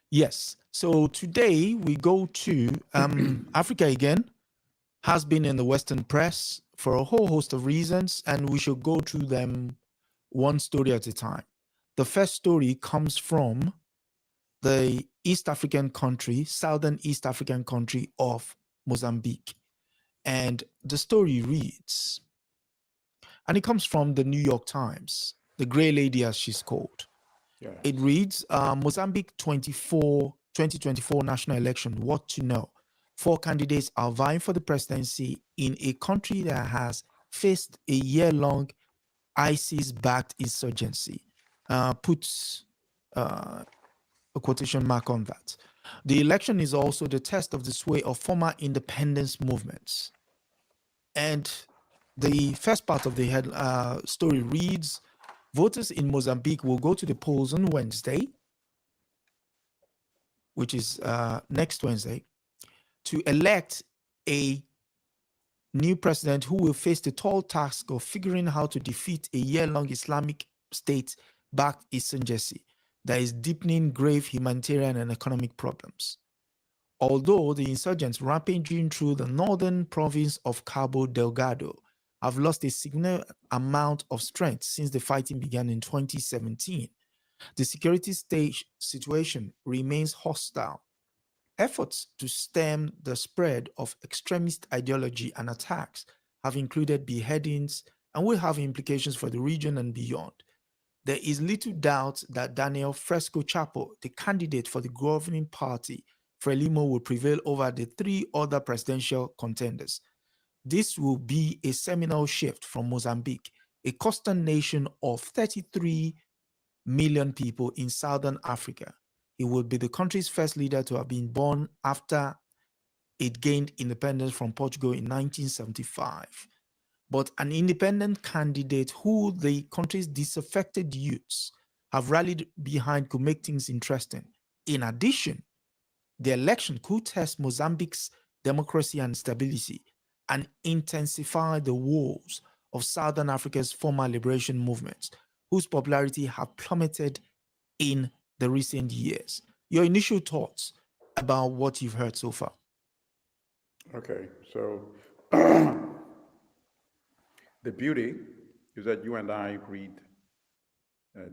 Yes. So today we go to Africa again. Has been in the Western press for a whole host of reasons, and we should go through them one story at a time. The first story comes from the East African country, southern East African country of Mozambique. And the story reads, and it comes from the New York Times, the Grey Lady as she's called. Yes. It reads, Mozambique 2024 national election, what to know. 4 candidates are vying for the presidency in a country that has faced a year-long ISIS-backed insurgency. Puts a quotation mark on that. The election is also the test of the sway of former independence movements. And the first part of the story reads, voters in Mozambique will go to the polls on Wednesday, which is next Wednesday, to elect a new president who will face the tall task of figuring out how to defeat a year-long Islamic State-backed insurgency that is deepening grave humanitarian and economic problems. Although the insurgents rampaging through the northern province of Cabo Delgado have lost a significant amount of strength since the fighting began in 2017, the security situation remains hostile. Efforts to stem the spread of extremist ideology and attacks have included beheadings and will have implications for the region and beyond. There is little doubt that Daniel Fresco Chapo, the candidate for the governing party, Frelimo, will prevail over the 3 other presidential contenders. This will be a seminal shift from Mozambique, a coastal nation of 33 million people in southern Africa. He will be the country's first leader to have been born after it gained independence from Portugal in 1975. But an independent candidate who the country's disaffected youths have rallied behind could make things interesting. In addition, the election could test Mozambique's democracy and stability and intensify the woes of Southern Africa's former liberation movements, whose popularity have plummeted in the recent years. Your initial thoughts about what you've heard so far? Okay, so the beauty is that you and I read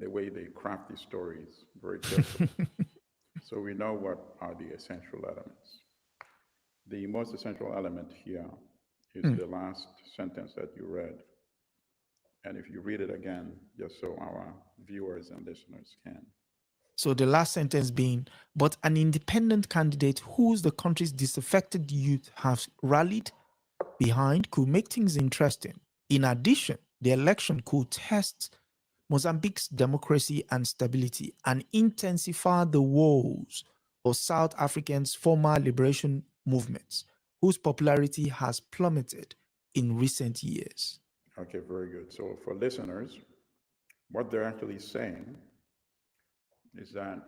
the way they craft these stories very carefully. So we know what are the essential elements. The most essential element here is the last sentence that you read. And if you read it again, just so our viewers and listeners can. So the last sentence being, but an independent candidate whose the country's disaffected youth have rallied behind could make things interesting. In addition, the election could test Mozambique's democracy and stability and intensify the woes of South Africans' former liberation movements, whose popularity has plummeted in recent years. Okay, very good. So for listeners, what they're actually saying is that,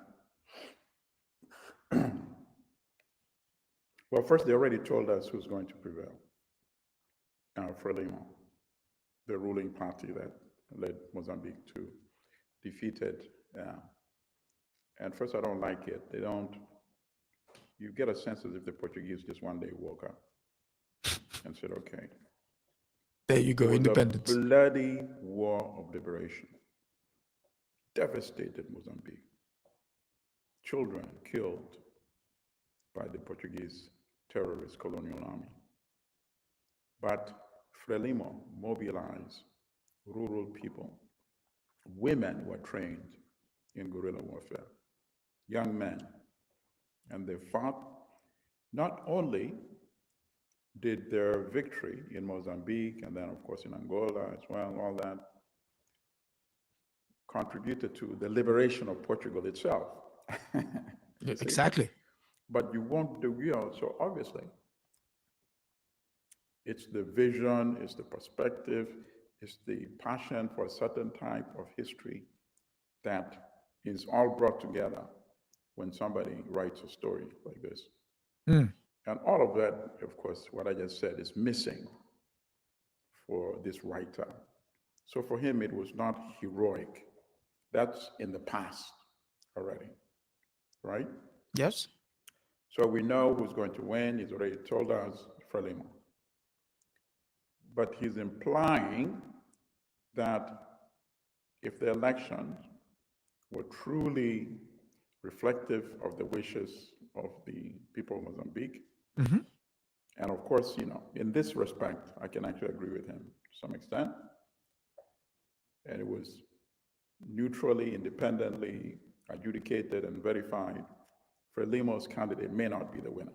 well, first they already told us who's going to prevail. Frelimo, the ruling party that led Mozambique to defeated. And first, I don't like it. They don't, you get a sense as if the Portuguese just one day woke up and said, okay. There you go, independence. A bloody war of liberation devastated Mozambique. Children killed by the Portuguese terrorist colonial army. But Frelimo mobilized rural people. Women were trained in guerrilla warfare, young men. And they fought. Not only did their victory in Mozambique, and then of course in Angola as well, all that, contributed to the liberation of Portugal itself. Exactly. But you won't do, so obviously, it's the vision, it's the perspective, it's the passion for a certain type of history that is all brought together when somebody writes a story like this. And all of that, of course, what I just said is missing for this writer. So for him, it was not heroic. That's in the past already, right? Yes. So we know who's going to win. He's already told us, Frelimo. But he's implying that if the elections were truly reflective of the wishes of the people of Mozambique, Mm-hmm. and of course, in this respect, I can actually agree with him to some extent, and it was neutrally, independently adjudicated and verified, Frelimo's candidate may not be the winner.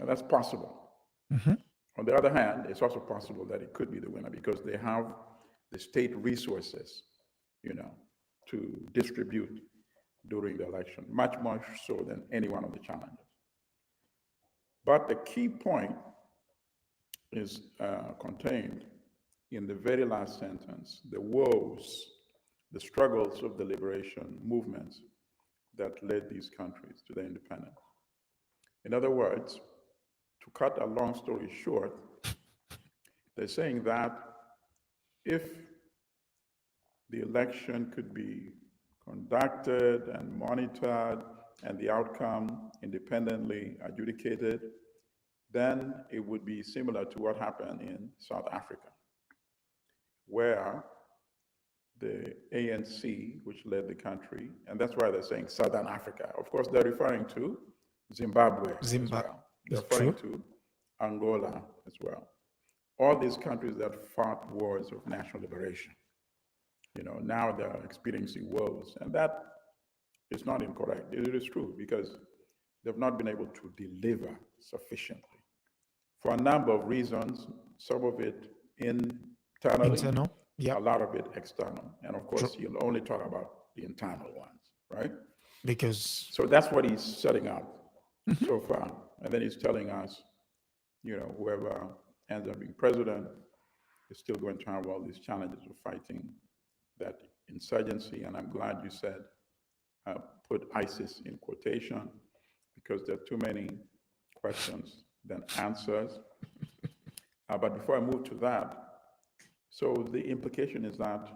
And that's possible. Mm-hmm. On the other hand, it's also possible that it could be the winner because they have the state resources, to distribute during the election, much more so than any one of the challenges. But the key point is contained in the very last sentence, the woes, the struggles of the liberation movements that led these countries to their independence. In other words, to cut a long story short, they're saying that if the election could be conducted and monitored and the outcome independently adjudicated, then it would be similar to what happened in South Africa, where the ANC, which led the country, and that's why they're saying Southern Africa. Of course, they're referring to Zimbabwe as well. They're referring to Angola as well. All these countries that fought wars of national liberation. Now they're experiencing woes, and that is not incorrect. It is true because they've not been able to deliver sufficiently for a number of reasons, some of it internally, yeah. a lot of it external. And of course, you'll only talk about the internal ones, right? So that's what he's setting up so far. And then he's telling us, whoever ends up being president is still going to have all these challenges of fighting that insurgency. And I'm glad you said, put ISIS in quotation, because there are too many questions than answers. But before I move to that, so the implication is that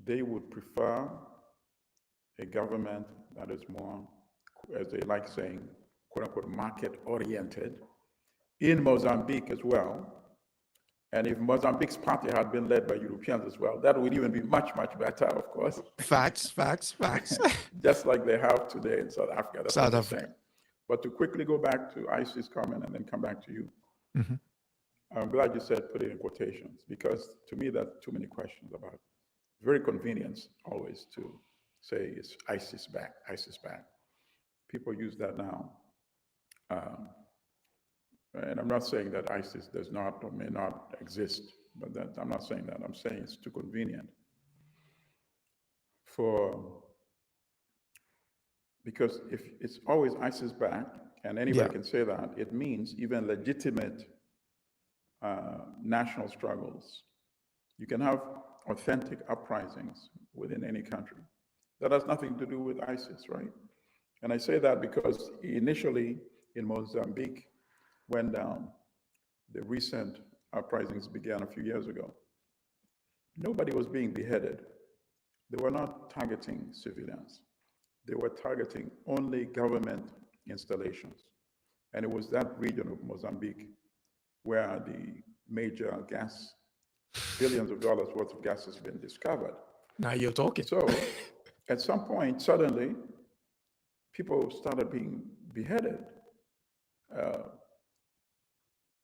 they would prefer a government that is more, as they like saying, quote unquote, market oriented in Mozambique as well. And if Mozambique's party had been led by Europeans as well, that would even be much, much better, of course. Facts. Just like they have today in South Africa. That's South Africa. But to quickly go back to ISIS' comment and then come back to you, I'm glad you said put it in quotations, because to me, there are too many questions about it. Very convenient always to say it's ISIS back, ISIS back. People use that now. And I'm not saying that ISIS does not or may not exist, but I'm not saying that. I'm saying it's too convenient. Because if it's always ISIS back, and anybody can say that, it means even legitimate national struggles. You can have authentic uprisings within any country. That has nothing to do with ISIS, right? And I say that because initially in Mozambique, when the recent uprisings began a few years ago, nobody was being beheaded. They were not targeting civilians. They were targeting only government installations. And it was that region of Mozambique where the major gas, billions of dollars worth of gas has been discovered. Now you're talking. So at some point, suddenly, people started being beheaded.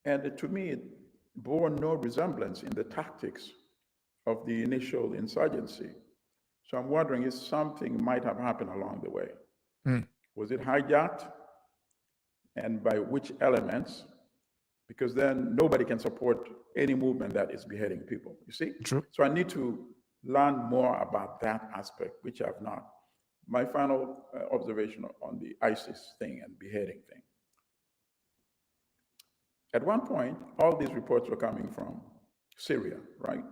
And to me, it bore no resemblance in the tactics of the initial insurgency. So I'm wondering if something might have happened along the way. Was it hijacked? And by which elements? Because then nobody can support any movement that is beheading people, you see? True. So I need to learn more about that aspect, which I've not. My final observation on the ISIS thing and beheading thing. At one point, all these reports were coming from Syria, right?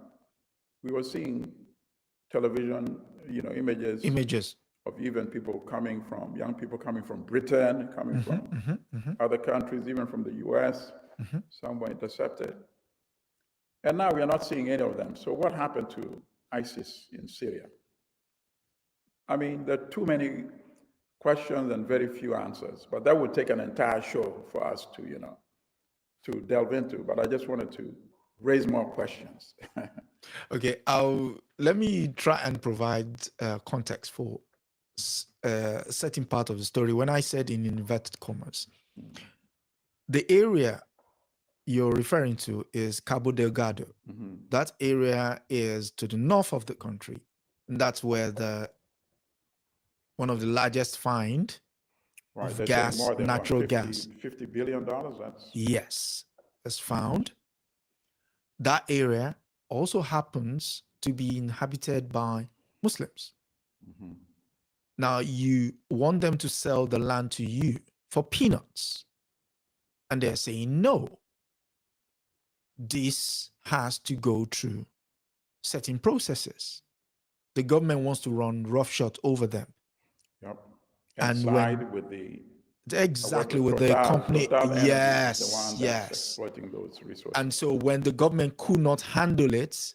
We were seeing television, images of even people coming from, young people coming from Britain, coming from other countries, even from the US. Some were intercepted. And now we are not seeing any of them. So what happened to ISIS in Syria? I mean, there are too many questions and very few answers. But that would take an entire show for us to, to delve into. But I just wanted to raise more questions. Okay, let me try and provide context for a certain part of the story. When I said in inverted commas, the area you're referring to is Cabo Delgado. Mm-hmm. That area is to the north of the country. And that's where one of the largest find Right, of gas, more than natural 50, gas. $50 billion, that's... Yes, is found. That area also happens to be inhabited by Muslims. Mm-hmm. Now you want them to sell the land to you for peanuts. And they're saying, no, this has to go through certain processes. The government wants to run roughshod over them. Yep. And side with the... Exactly, with Total, the company. Total Energy, yes, the one that's yes. exploiting those resources. And so when the government could not handle it,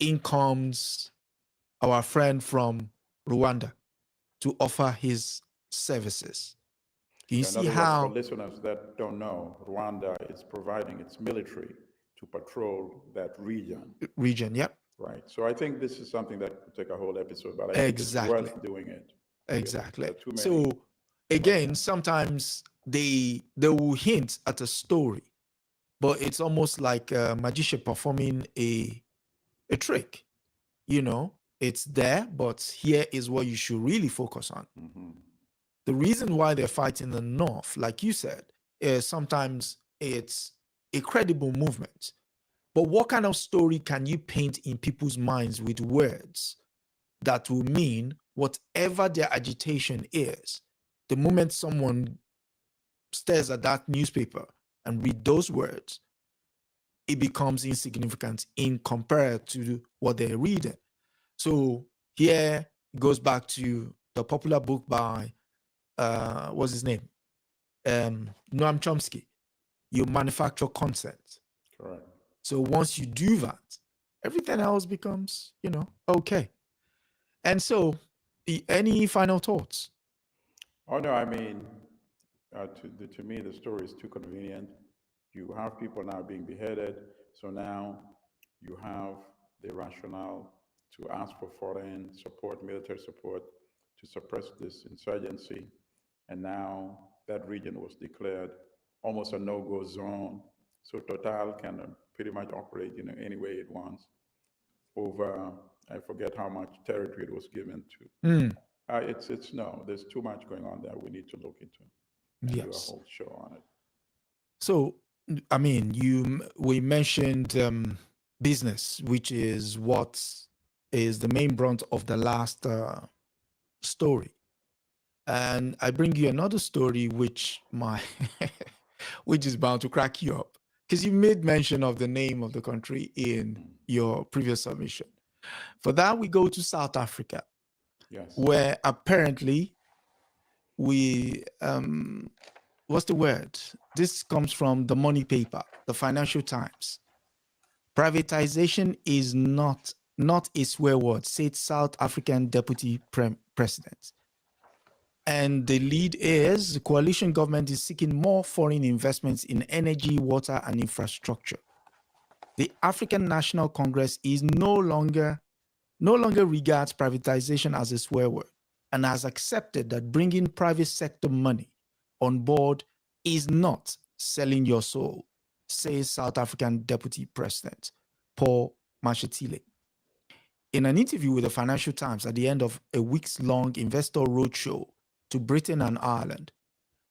in comes our friend from Rwanda to offer his services. You see how... For listeners that don't know, Rwanda is providing its military to patrol that region. Yep. Right. So I think this is something that could take a whole episode, but I think it's worth doing it. Exactly. So again, sometimes they will hint at a story, but it's almost like a magician performing a trick. It's there, but here is what you should really focus on. Mm-hmm. The reason why they're fighting the North, like you said, is sometimes it's a credible movement. But what kind of story can you paint in people's minds with words that will mean whatever their agitation is? The moment someone stares at that newspaper and read those words, it becomes insignificant in compared to what they're reading. So here it goes back to the popular book by what's his name? Noam Chomsky. You manufacture consent. Correct. So once you do that, everything else becomes, okay. And so, any final thoughts? Oh no, I mean, to me, the story is too convenient. You have people now being beheaded, so now you have the rationale to ask for foreign support, military support, to suppress this insurgency. And now that region was declared almost a no-go zone. So Total can pretty much operate any way it wants over, I forget how much territory it was given to. There's too much going on there we need to look into and do a whole show on it. So, I mean, we mentioned business, which is what is the main brunt of the last story. And I bring you another story which which is bound to crack you up, because you made mention of the name of the country in your previous submission. For that, we go to South Africa, where apparently we, what's the word? This comes from the money paper, the Financial Times. Privatization is not a swear word, said South African Deputy President. And the lead is the coalition government is seeking more foreign investments in energy, water, and infrastructure. The African National Congress is no longer regards privatization as a swear word and has accepted that bringing private sector money on board is not selling your soul, says South African Deputy President Paul Mashatile. In an interview with the Financial Times at the end of a weeks-long investor roadshow to Britain and Ireland,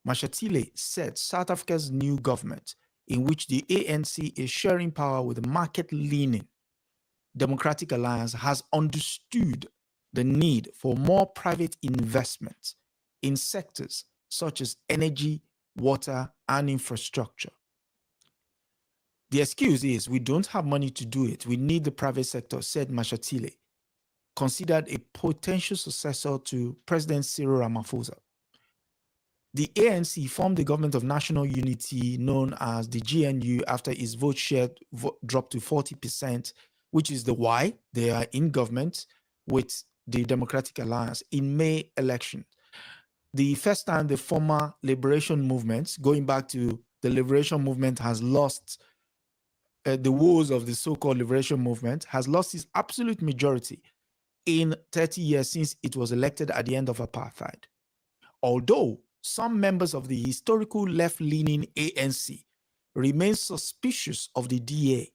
Mashatile said South Africa's new government, in which the ANC is sharing power with the market-leaning Democratic Alliance, has understood the need for more private investment in sectors such as energy, water, and infrastructure. The excuse is we don't have money to do it. We need the private sector, said Mashatile, considered a potential successor to President Cyril Ramaphosa. The ANC formed the Government of National Unity, known as the GNU, after its vote share dropped to 40%, which is the why they are in government with the Democratic Alliance in May election. the first time the former liberation movement, going back to the liberation movement, has lost the woes of the so-called liberation movement, has lost its absolute majority in 30 years since it was elected at the end of apartheid. Although some members of the historical left-leaning ANC remain suspicious of the DA,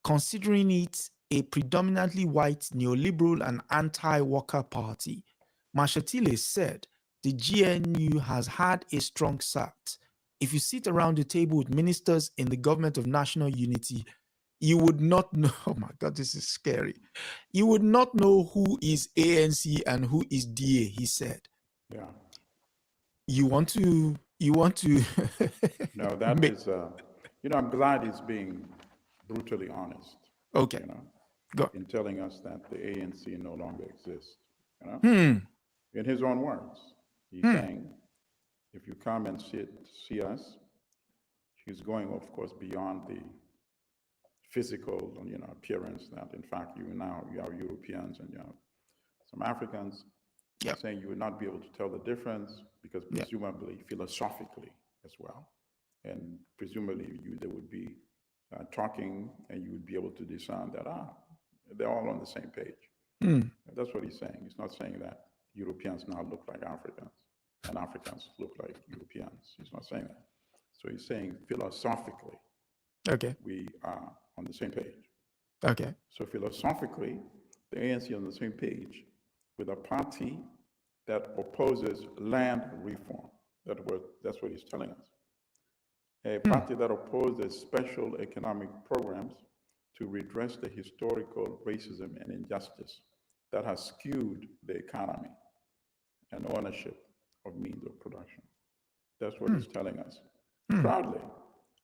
considering it a predominantly white neoliberal and anti-worker party, Mashatile said the GNU has had a strong start. If you sit around the table with ministers in the government of national unity, you would not know. Oh my God, this is scary. You would not know who is ANC and who is DA, he said. Yeah. You want to No, that is, I'm glad he's being brutally honest. Okay. Go. In telling us that the ANC no longer exists. In his own words, he's saying, if you come and see us, he's going, of course, beyond the physical, appearance that, in fact, you are Europeans and you have some Africans. Yep. Saying you would not be able to tell the difference because presumably, philosophically as well, and presumably they would be talking and you would be able to discern that, they're all on the same page. That's what he's saying. He's not saying that Europeans now look like Africans and Africans look like Europeans. He's not saying that. So he's saying philosophically, we are on the same page. Okay. So philosophically, the ANC on the same page with a party that opposes land reform. That's what he's telling us. A party that opposes special economic programs to redress the historical racism and injustice that has skewed the economy and ownership of means of production. That's what he's telling us. Proudly,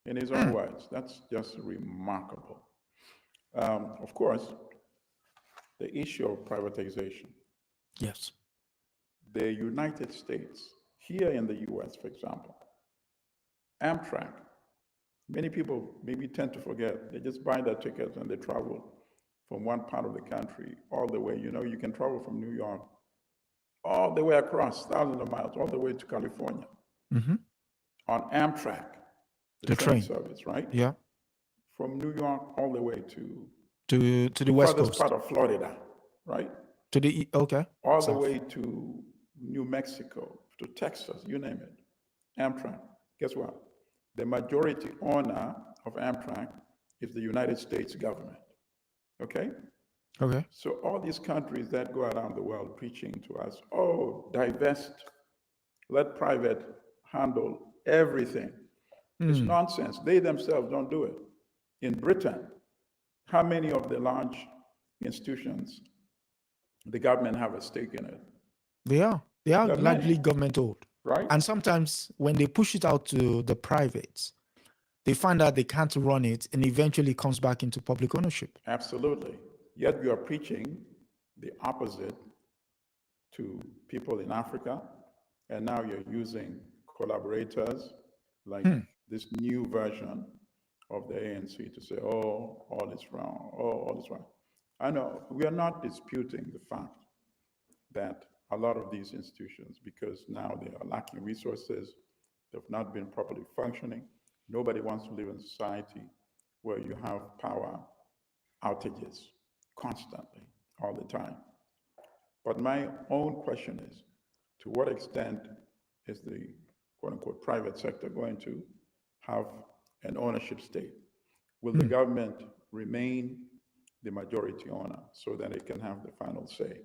in his own words. That's just remarkable. Of course, the issue of privatization. Yes. The United States, here in the US, for example, Amtrak, many people maybe tend to forget, they just buy their tickets and they travel from one part of the country all the way. You can travel from New York all the way across thousands of miles, all the way to California on Amtrak, the train service, right? Yeah. From New York all the way to the West Coast. part of Florida, right? To the all the way to New Mexico, to Texas, you name it. Amtrak. Guess what? The majority owner of Amtrak is the United States government. Okay? Okay. So all these countries that go around the world preaching to us, divest, let private handle everything. It's nonsense. They themselves don't do it. In Britain, how many of the large institutions the government have a stake in it? They are largely government owned. Right. And sometimes when they push it out to the privates, they find out they can't run it and eventually comes back into public ownership. Absolutely. Yet you are preaching the opposite to people in Africa. And now you're using collaborators like this new version of the ANC to say, all is wrong, all is wrong. I know we are not disputing the fact that a lot of these institutions, because now they are lacking resources, they've not been properly functioning. Nobody wants to live in a society where you have power outages constantly, all the time. But my own question is, to what extent is the quote-unquote private sector going to have an ownership stake? Will the government remain the majority owner so that it can have the final say?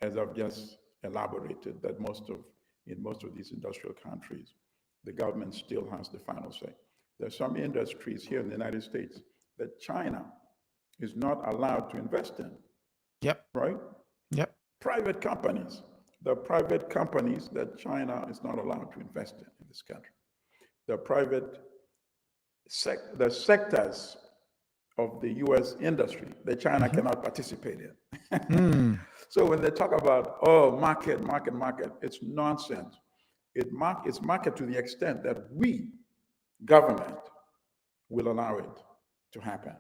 As I've just elaborated, that in most of these industrial countries, the government still has the final say. There's some industries here in the United States that China is not allowed to invest in. Yep. Right? Yep. Private companies. The private companies that China is not allowed to invest in this country. The the sectors of the US industry that China cannot participate in. So when they talk about, market, it's nonsense. It's market to the extent that we, government, will allow it to happen.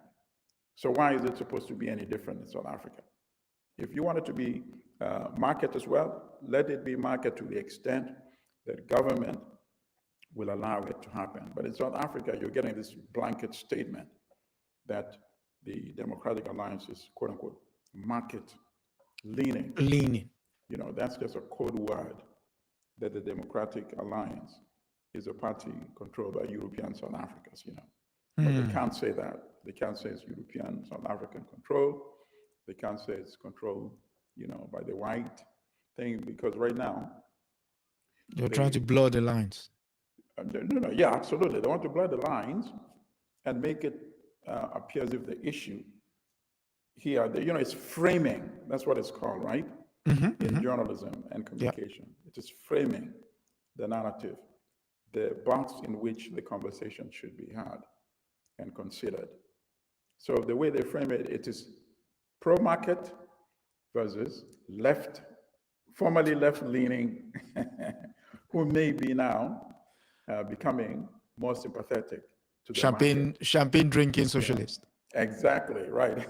So why is it supposed to be any different in South Africa? If you want it to be market as well, let it be market to the extent that government will allow it to happen. But in South Africa, you're getting this blanket statement that the Democratic Alliance is, quote unquote, market leaning. Leaning. You know, that's just a code word that the Democratic Alliance is a party controlled by European South Africans, you know. But they can't say that. They can't say it's European South African control. They can't say it's controlled, you know, by the white thing, because right now, You're trying to blur the lines. no, yeah, absolutely. They want to blur the lines and make it appear as if the issue here, you know, it's framing. That's what it's called, right? In journalism and communication. It is framing the narrative, the box in which the conversation should be had and considered. So the way they frame it, it is pro-market versus left, formerly left-leaning, who may be now becoming more sympathetic to the market. Champagne drinking socialist. Exactly, right.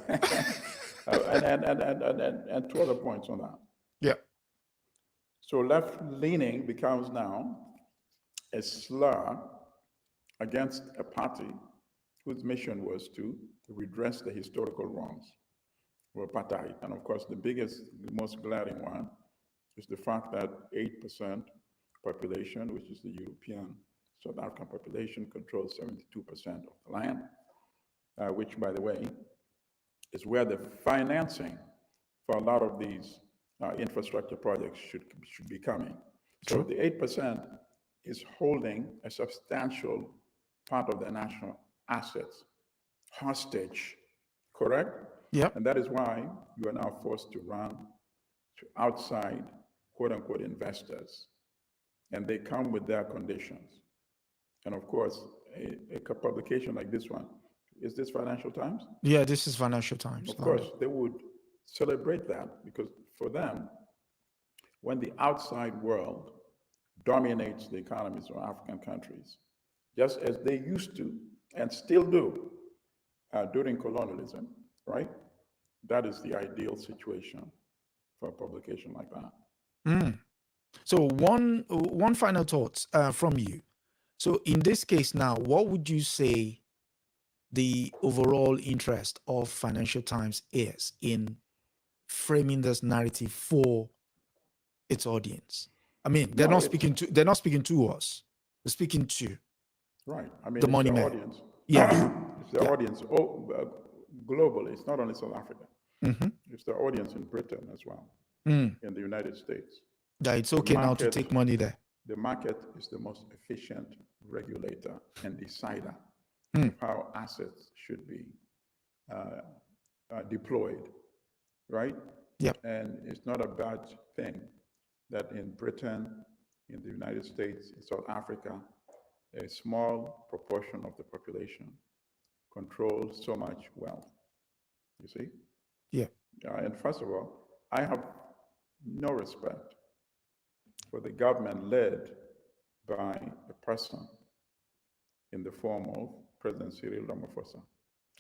And two other points on that. Yeah. So left-leaning becomes now a slur against a party whose mission was to redress the historical wrongs of apartheid. And of course, the biggest, the most glaring one is the fact that 8% population, which is the European South African population, controls 72% of the land, which, by the way, is where the financing for a lot of these infrastructure projects should be coming. So the 8% is holding a substantial part of the national assets hostage, correct? Yeah. And that is why you are now forced to run to outside, quote unquote, investors. And they come with their conditions. And of course, a publication like this one, is this Financial Times? Yeah, this is Financial Times. Of course, they would celebrate that, because for them, when the outside world dominates the economies of African countries, just as they used to and still do during colonialism, right? That is the ideal situation for a publication like that. So one final thought from you. So in this case now, what would you say the overall interest of Financial Times is in framing this narrative for its audience? I mean, they're not speaking to us. They're speaking to I mean, the money man. Audience. Yeah. It's the audience globally. It's not only South Africa. It's the audience in Britain as well, in the United States. Yeah, it's okay now to take money there. The market is the most efficient regulator and decider of how assets should be deployed, right? Yeah. And it's not a bad thing that in Britain, in the United States, in South Africa, a small proportion of the population controls so much wealth. You see? Yeah. And first of all, I have no respect for the government led by a person in the form of President Cyril Ramaphosa.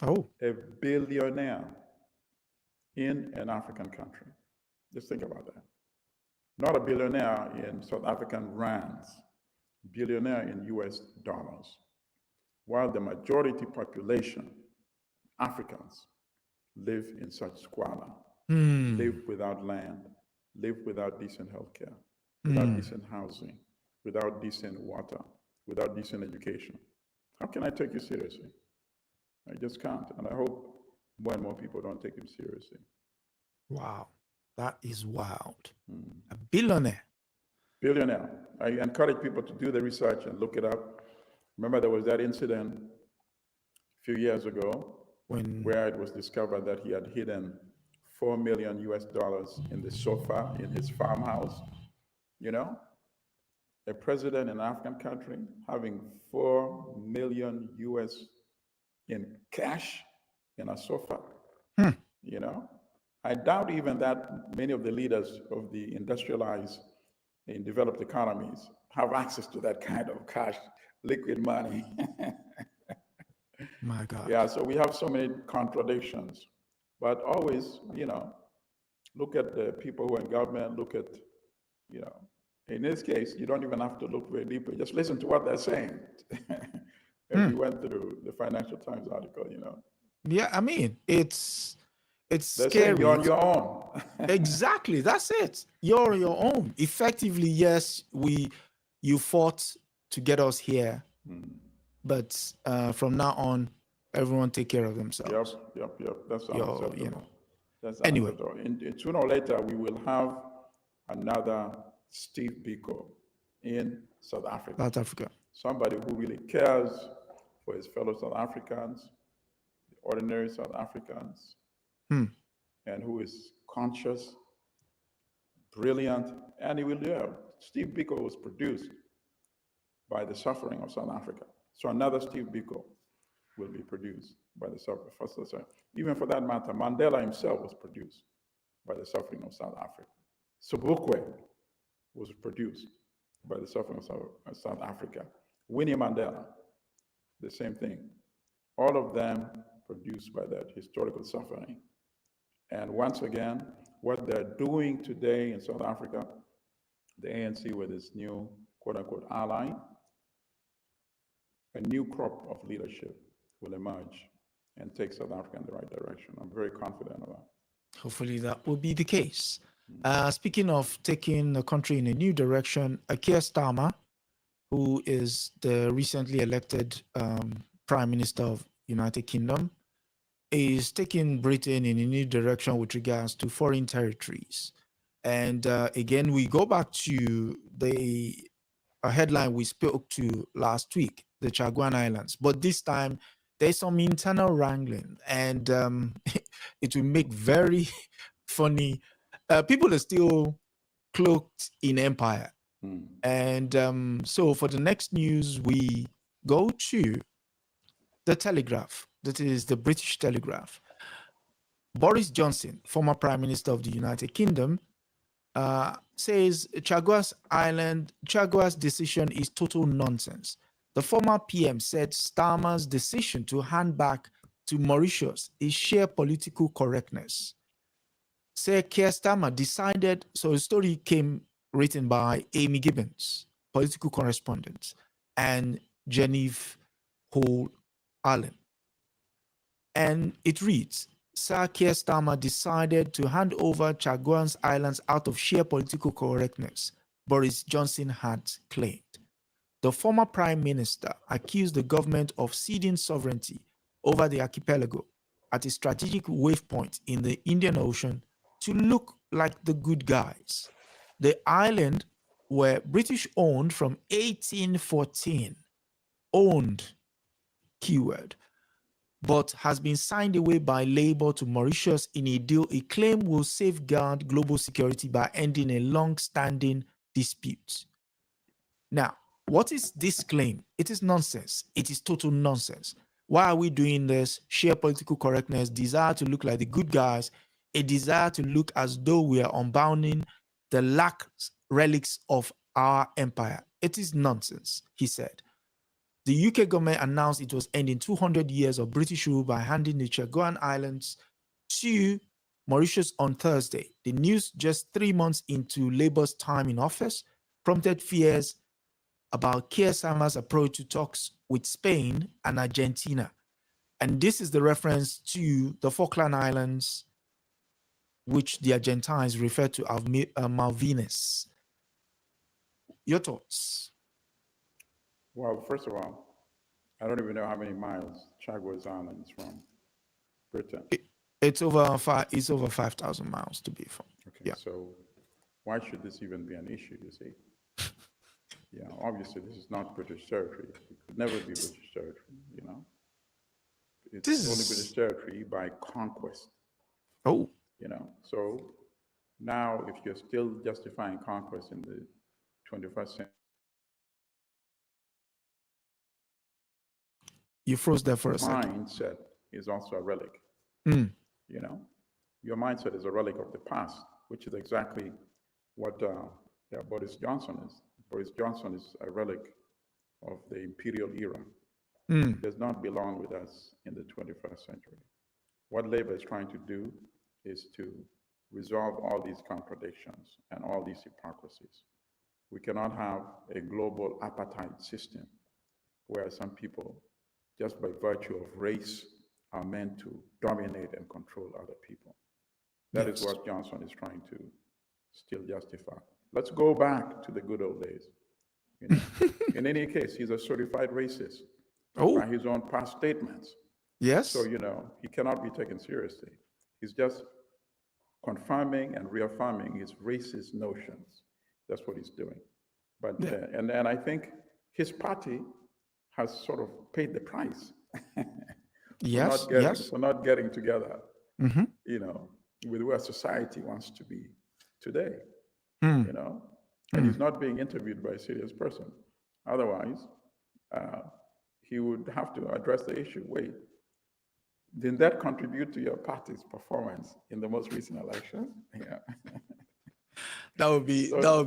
Oh. A billionaire in an African country. Just think about that. Not a billionaire in South African rands, billionaire in US dollars. While the majority population, Africans, live in such squalor, live without land, live without decent healthcare, without decent housing, without decent water, without decent education. How can I take you seriously? I just can't. And I hope more and more people don't take him seriously. Wow. That is wild. A billionaire. Billionaire. I encourage people to do the research and look it up. Remember, there was that incident a few years ago where it was discovered that he had hidden $4 million in the sofa in his farmhouse. You know, a president in an African country having $4 million in cash in a sofa. You know, I doubt even that many of the leaders of the industrialized and developed economies have access to that kind of cash, liquid money. My God. Yeah, so we have so many contradictions, but always, you know, look at the people who are in government, look at, you know, In this case, you don't even have to look very deeper. Just listen to what they're saying. If you went through the Financial Times article, Yeah, I mean, it's they're saying you're scary. on your own. Exactly, that's it. You're on your own. Effectively, yes, you fought to get us here, but from now on, everyone take care of themselves. Yep. That's You're, unacceptable. That's anyway, unacceptable. Sooner or later, we will have another Steve Biko in South Africa. South Africa. Somebody who really cares for his fellow South Africans, the ordinary South Africans, and who is conscious, brilliant, and he will do it. Steve Biko was produced by the suffering of South Africa. So another Steve Biko will be produced by the suffering. Even for that matter, Mandela himself was produced by the suffering of South Africa. Sobukwe was produced by the suffering of South Africa. Winnie Mandela, the same thing. All of them produced by that historical suffering. And once again, what they're doing today in South Africa, the ANC with its new quote-unquote ally, a new crop of leadership will emerge and take South Africa in the right direction. I'm very confident of that. Hopefully that will be the case. Speaking of taking the country in a new direction, Keir Starmer, who is the recently elected Prime Minister of United Kingdom, is taking Britain in a new direction with regards to foreign territories. And again, we go back to a headline we spoke to last week, the Chagos Islands. But this time, there's some internal wrangling, and it will make very funny. People are still cloaked in empire. And so for the next news, we go to the Telegraph. That is the British Telegraph. Boris Johnson, former Prime Minister of the United Kingdom, says Chagos' decision is total nonsense. The former PM said Starmer's decision to hand back to Mauritius is sheer political correctness. Sir Keir Starmer decided, so the story came written by Amy Gibbons, political correspondent, and Genevieve Hall Allen. And it reads, Sir Keir Starmer decided to hand over Chagos Islands out of sheer political correctness, Boris Johnson had claimed. The former Prime Minister accused the government of ceding sovereignty over the archipelago at a strategic wave point in the Indian Ocean to look like the good guys. The island were British owned from 1814, owned, keyword, but has been signed away by Labour to Mauritius in a deal it claimed will safeguard global security by ending a long-standing dispute. Now, what is this claim? It is nonsense. It is total nonsense. Why are we doing this? Sheer political correctness, desire to look like the good guys, a desire to look as though we are unbounding the relics of our empire. It is nonsense, he said. The UK government announced it was ending 200 years of British rule by handing the Chagos Islands to Mauritius on Thursday. The news, just 3 months into Labour's time in office, prompted fears about Keir Starmer's approach to talks with Spain and Argentina. And this is the reference to the Falkland Islands, which the Argentines refer to as Malvinas. Your thoughts? Well, first of all, I don't even know how many miles Chagos Islands from Britain. It's over 5,000 miles to be from. Okay, yeah. So why should this even be an issue, you see? Yeah, obviously this is not British territory. It could never be British territory, It's only British territory by conquest. Oh. So now if you're still justifying conquest in the 21st century, you froze there for a second. Mindset is also a relic. Your mindset is a relic of the past, which is exactly what Boris Johnson is. Boris Johnson is a relic of the imperial era. It does not belong with us in the 21st century. What Labour is trying to do is to resolve all these contradictions and all these hypocrisies. We cannot have a global apartheid system where some people, just by virtue of race, are meant to dominate and control other people. That is what Johnson is trying to still justify. Let's go back to the good old days. You know? In any case, he's a certified racist by his own past statements. Yes. So, he cannot be taken seriously. He's just confirming and reaffirming his racist notions. That's what he's doing. But and I think his party has sort of paid the price for not getting together, with where society wants to be today, and he's not being interviewed by a serious person. Otherwise, he would have to address the issue. Wait, didn't that contribute to your party's performance in the most recent election? Yeah. That would be those are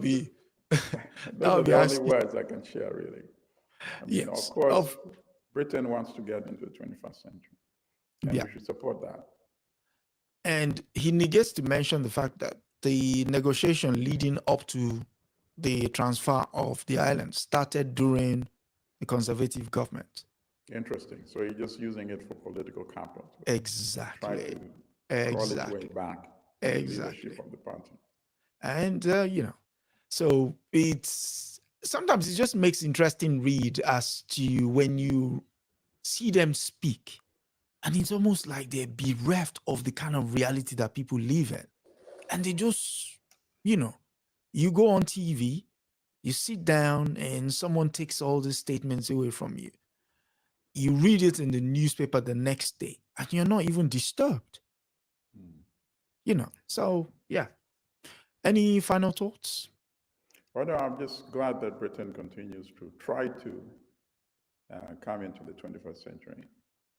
the only words I can share, really. I mean, of course, Britain wants to get into the 21st century, and we should support that. And he neglects to mention the fact that the negotiation leading up to the transfer of the island started during the conservative government. Interesting. So you're just using it for political capital. Exactly. Try to crawl its way back to the leadership of the party. And, so sometimes it just makes interesting read as to when you see them speak. And it's almost like they're bereft of the kind of reality that people live in. And they just, you go on TV, you sit down, and someone takes all these statements away from you. You read it in the newspaper the next day, and you're not even disturbed. So, yeah. Any final thoughts? Well, no, I'm just glad that Britain continues to try to come into the 21st century.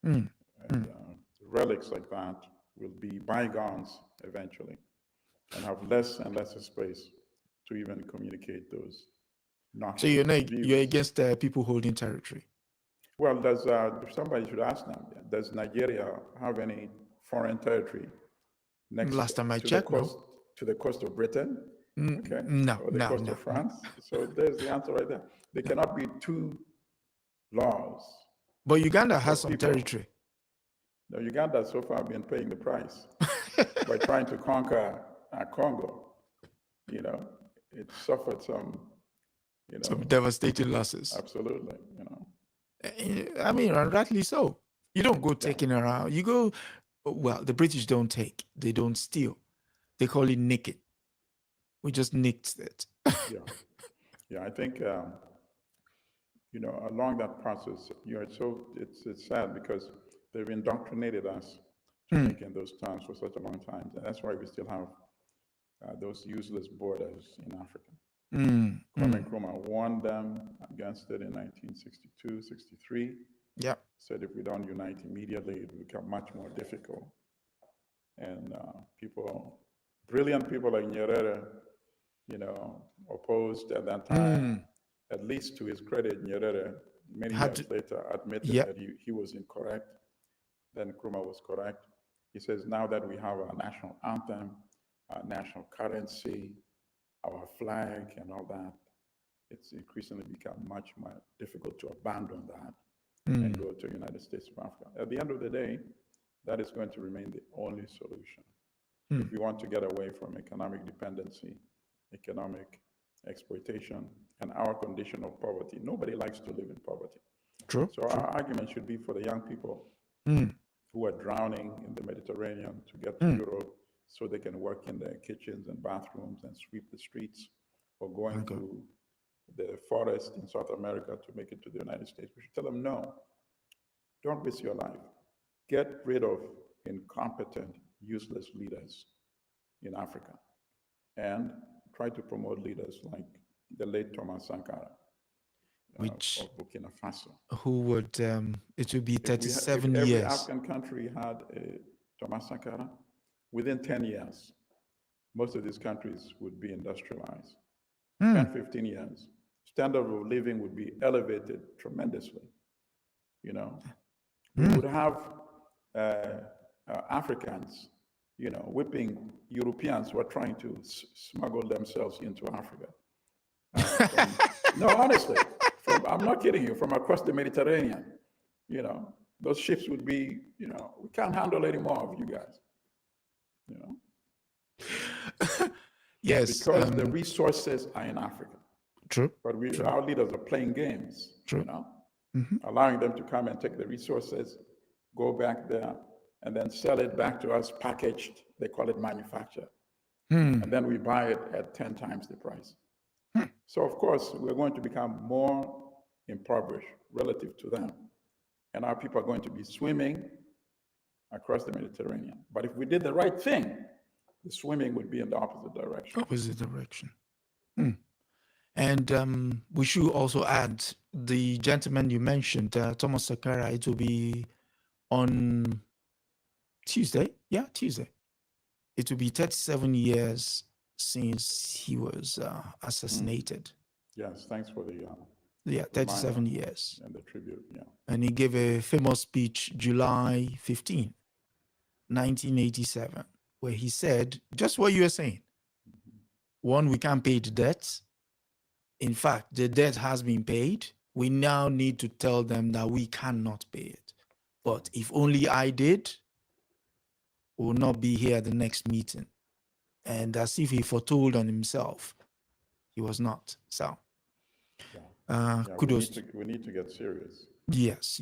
And relics like that will be bygones eventually and have less and less space to even communicate those. So you're against people holding territory? Well, somebody should ask them, does Nigeria have any foreign territory Last time I checked, to the coast of Britain? Okay. No, or the coast of France? So there's the answer right there. There cannot be two laws. But Uganda has some territory. No, Uganda so far been paying the price by trying to conquer Congo. It suffered some devastating losses. Absolutely. I mean, rightly so. You don't go taking around. You go, well, the British don't take. They don't steal. They call it nicking. We just nicked it. Yeah. I think along that process, it's sad because they've indoctrinated us to think in those terms for such a long time, and that's why we still have those useless borders in Africa. Kwame Nkrumah warned them against it in 1962, 63. Yeah. Said if we don't unite immediately, it will become much more difficult. And brilliant people like Nyerere, opposed at that time. At least to his credit, Nyerere, many years later, admitted that he was incorrect. Then Nkrumah was correct. He says, now that we have our national anthem, our national currency, our flag and all that, it's increasingly become much more difficult to abandon that and go to the United States of Africa. At the end of the day, that is going to remain the only solution. If we want to get away from economic dependency, economic exploitation, and our condition of poverty. Nobody likes to live in poverty. True. So our argument should be for the young people who are drowning in the Mediterranean to get to Europe so they can work in their kitchens and bathrooms and sweep the streets, or going through the forest in South America to make it to the United States. We should tell them, no, don't risk your life. Get rid of incompetent, useless leaders in Africa and try to promote leaders like the late Thomas Sankara of Burkina Faso. Who would, it would be 37 if years. Every African country had a Thomas Sankara. Within 10 years, most of these countries would be industrialized. 10, 15 years. Standard of living would be elevated tremendously. We would have Africans, whipping Europeans who are trying to smuggle themselves into Africa. No, honestly, I'm not kidding you, from across the Mediterranean, those ships would be, we can't handle any more of you guys, Yes. because the resources are in Africa. True. But our leaders are playing games, True. allowing them to come and take the resources, go back there, and then sell it back to us packaged. They call it manufacture. And then we buy it at 10 times the price. So of course, we're going to become more impoverished relative to them. And our people are going to be swimming across the Mediterranean. But if we did the right thing, the swimming would be in the opposite direction. Opposite direction. And we should also add the gentleman you mentioned, Thomas Sankara. It will be on Tuesday. Yeah, Tuesday. It will be 37 years since he was assassinated. Yes, thanks for the 37 years. And the tribute, yeah. And he gave a famous speech July 15, 1987, where he said just what you were saying. One, we can't pay the debt. In fact, the debt has been paid. We now need to tell them that we cannot pay it. But if only I did, we will not be here at the next meeting. And as if he foretold on himself, he was not. So, kudos. We need to get serious. Yes.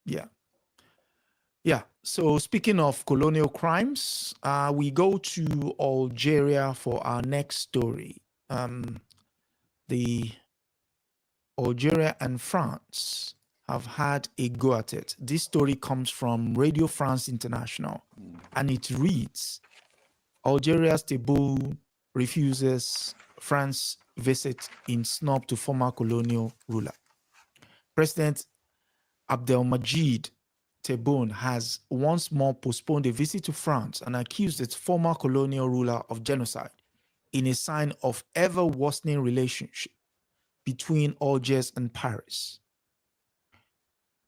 Yeah. So speaking of colonial crimes, we go to Algeria for our next story. The Algeria and France have had a go at it. This story comes from Radio France International, and it reads, Algeria's Tebboune refuses France visit in snub to former colonial ruler. President Abdelmajid Tebboune has once more postponed a visit to France and accused its former colonial ruler of genocide in a sign of ever-worsening relationship between Algiers and Paris.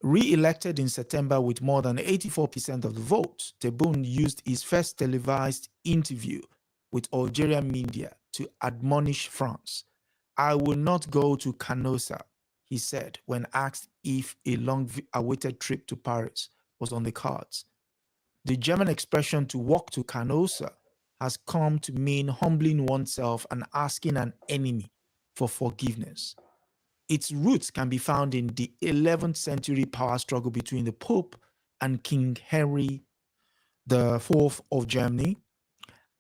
Re-elected in September with more than 84% of the vote, Tebboune used his first televised interview with Algerian media to admonish France. I will not go to Canossa, he said, when asked if a long-awaited trip to Paris was on the cards. The German expression to walk to Canossa has come to mean humbling oneself and asking an enemy for forgiveness. Its roots can be found in the 11th century power struggle between the Pope and King Henry IV of Germany.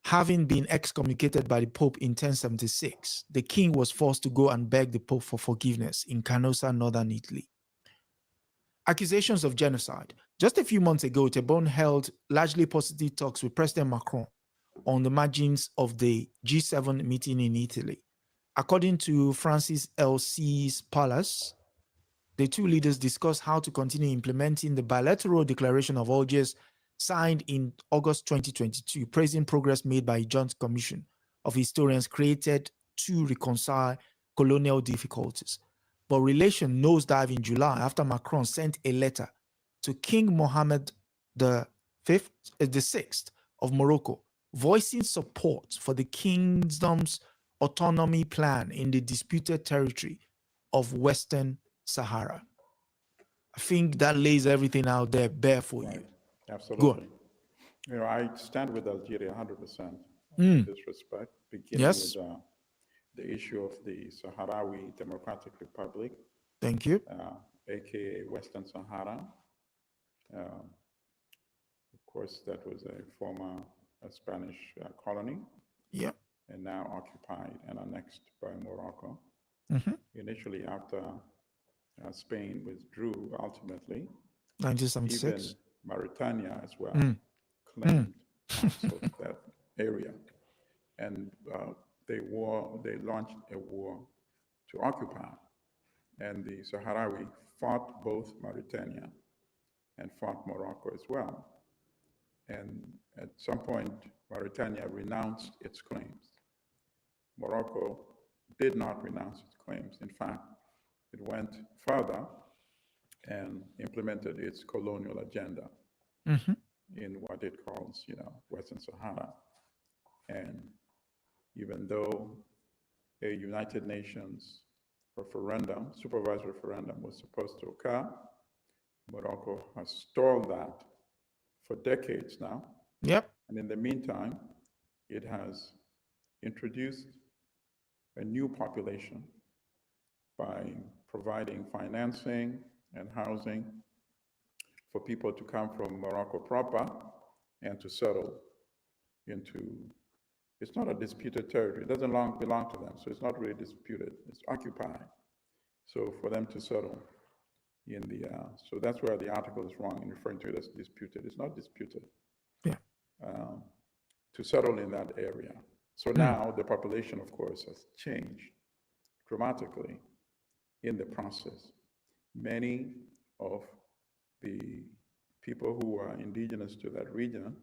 Having been excommunicated by the Pope in 1076, the king was forced to go and beg the Pope for forgiveness in Canossa, northern Italy. Accusations of genocide. Just a few months ago, Tebboune held largely positive talks with President Macron on the margins of the G7 meeting in Italy. According to Francis L.C.'s Palace, the two leaders discussed how to continue implementing the bilateral declaration of Algiers signed in August 2022, praising progress made by a joint commission of historians created to reconcile colonial difficulties. But relation nosedive in July after Macron sent a letter to King Mohammed VI of Morocco, voicing support for the kingdom's autonomy plan in the disputed territory of Western Sahara. I think that lays everything out there bare for you. Absolutely. I stand with Algeria 100% in this respect, beginning with the issue of the Sahrawi Democratic Republic. Thank you. AKA Western Sahara. Of course, that was a former Spanish colony. Yeah. And now occupied and annexed by Morocco. Initially after Spain withdrew, ultimately. 1976. Even Mauritania as well claimed parts of that area. And they launched a war to occupy. And the Sahrawi fought both Mauritania and fought Morocco as well. And at some point, Mauritania renounced its claims. Morocco did not renounce its claims. In fact, it went further and implemented its colonial agenda in what it calls, Western Sahara. And even though a United Nations referendum, supervised referendum, was supposed to occur. Morocco has stalled that for decades now. Yep. And in the meantime, it has introduced a new population by providing financing and housing for people to come from Morocco proper and to settle into, it's not a disputed territory. It doesn't belong to them, so it's not really disputed. It's occupied. So for them to settle in the, so that's where the article is wrong in referring to it as disputed. It's not disputed. Yeah. To settle in that area. So now the population, of course, has changed dramatically in the process. Many of the people who are indigenous to that region,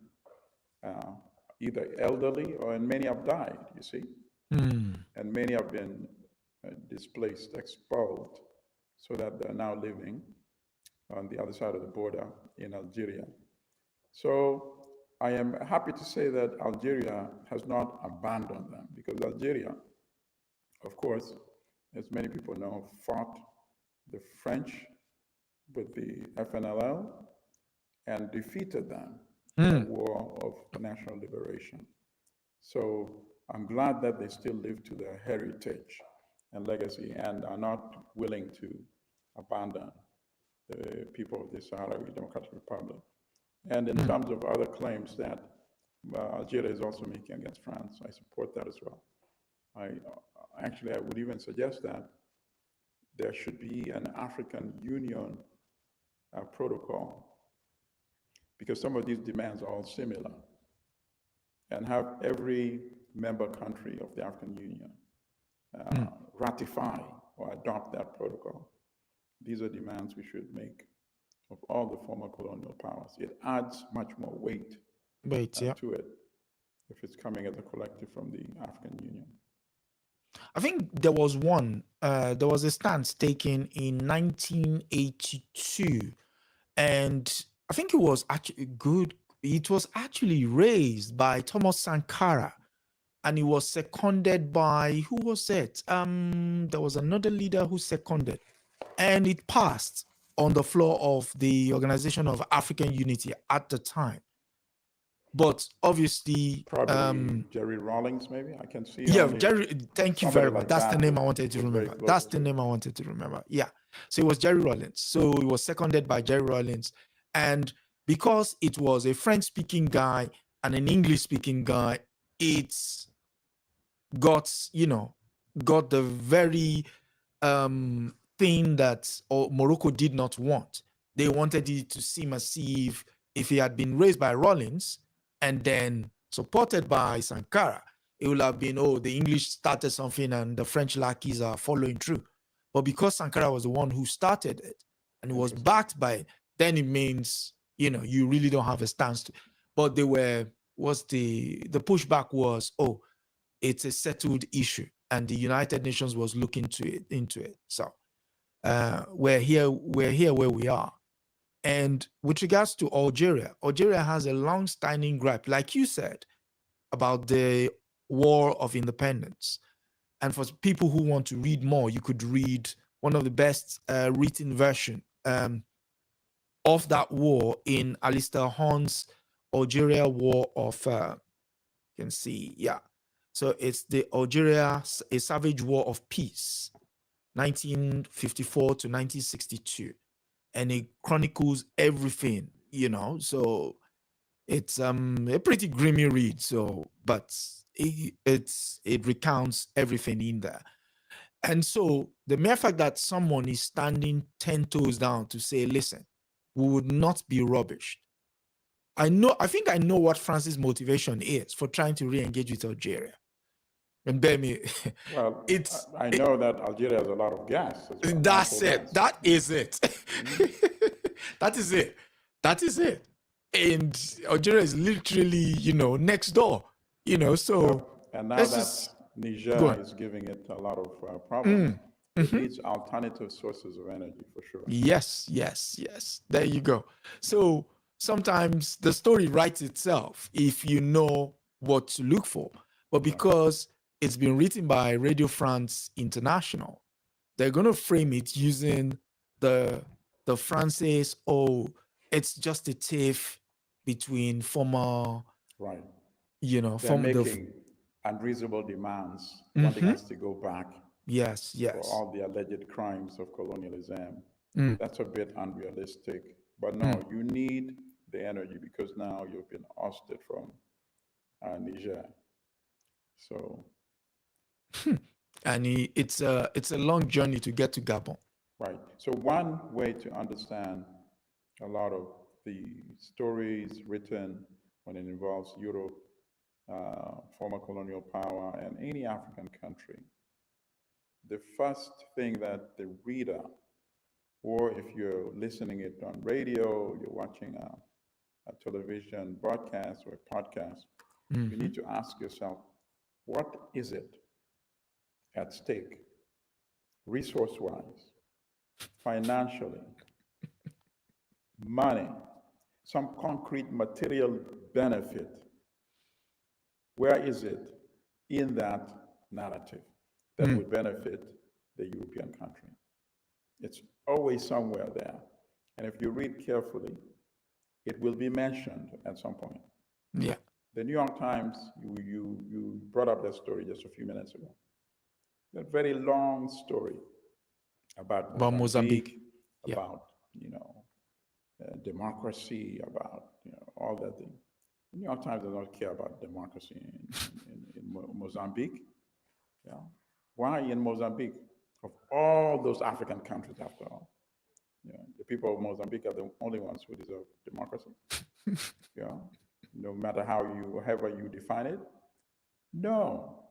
either elderly or and many have died, you see. And many have been displaced, expelled, so that they're now living on the other side of the border in Algeria. So I am happy to say that Algeria has not abandoned them, because Algeria, of course, as many people know, fought the French with the FNLL and defeated them in the War of National Liberation. So I'm glad that they still live to their heritage and legacy and are not willing to abandon the people of the Sahara Democratic Republic. And in terms of other claims that Algeria is also making against France, I support that as well. I would even suggest that there should be an African Union protocol, because some of these demands are all similar, and have every member country of the African Union ratify or adopt that protocol. These are demands we should make of all the former colonial powers. It adds much more weight to it if it's coming as a collective from the African Union. I think there was a stance taken in 1982, and I think it was actually good. It was actually raised by Thomas Sankara, and it was seconded by, who was it? There was another leader who seconded, and it passed on the floor of the Organization of African Unity at the time. But obviously, probably Jerry Rawlings, maybe I can see. Yeah, Jerry. Thank you very much. That's the name I wanted to remember. That's the name I wanted to remember. Yeah. So it was Jerry Rawlings. So it was seconded by Jerry Rawlings, and because it was a French-speaking guy and an English-speaking guy, it's got the very thing that Morocco did not want. They wanted it to seem as if it had been raised by Rawlings and then supported by Sankara, it would have been, the English started something and the French lackeys are following through. But because Sankara was the one who started it and it was backed by it, then it means, you really don't have a stance. But the pushback was, it's a settled issue, and the United Nations was looking into it. So we're here where we are. And with regards to Algeria has a long-standing gripe, like you said, about the War of Independence. And for people who want to read more, you could read one of the best written version of that war in Alistair Horn's Algeria War of, you can see, yeah. So it's the Algeria, a Savage War of Peace, 1954 to 1962. And it chronicles everything, so it's a pretty grimy read. So, but it recounts everything in there. And so the mere fact that someone is standing 10 toes down to say, listen, we would not be rubbished. I think I know what France's motivation is for trying to re-engage with Algeria. And bear me, well, I know that Algeria has a lot of gas. That's it. That is it. That is it. That is it. And Algeria is literally, next door. So. And now that Niger is giving it a lot of problems, it needs alternative sources of energy for sure. Yes. There you go. So sometimes the story writes itself if you know what to look for. But because it's been written by Radio France International. They're going to frame it using the Francis, oh, it's just a tiff between former, Right. They're from making unreasonable demands, wanting us to go back. Yes, yes. For all the alleged crimes of colonialism. That's a bit unrealistic. But no, you need the energy because now you've been ousted from Niger. So. And it's a long journey to get to Gabon. Right. So one way to understand a lot of the stories written when it involves Europe, former colonial power, and any African country, the first thing that the reader, or if you're listening it on radio, you're watching a television broadcast or a podcast, you need to ask yourself, what is it at stake, resource-wise, financially, money, some concrete material benefit? Where is it in that narrative that would benefit the European country? It's always somewhere there. And if you read carefully, it will be mentioned at some point. Yeah. The New York Times, you brought up that story just a few minutes ago. A very long story about Mozambique. About, democracy, about, all that thing. The New York Times does not care about democracy in Mozambique. Yeah. Why in Mozambique? Of all those African countries, after all, the people of Mozambique are the only ones who deserve democracy. No matter however you define it. No,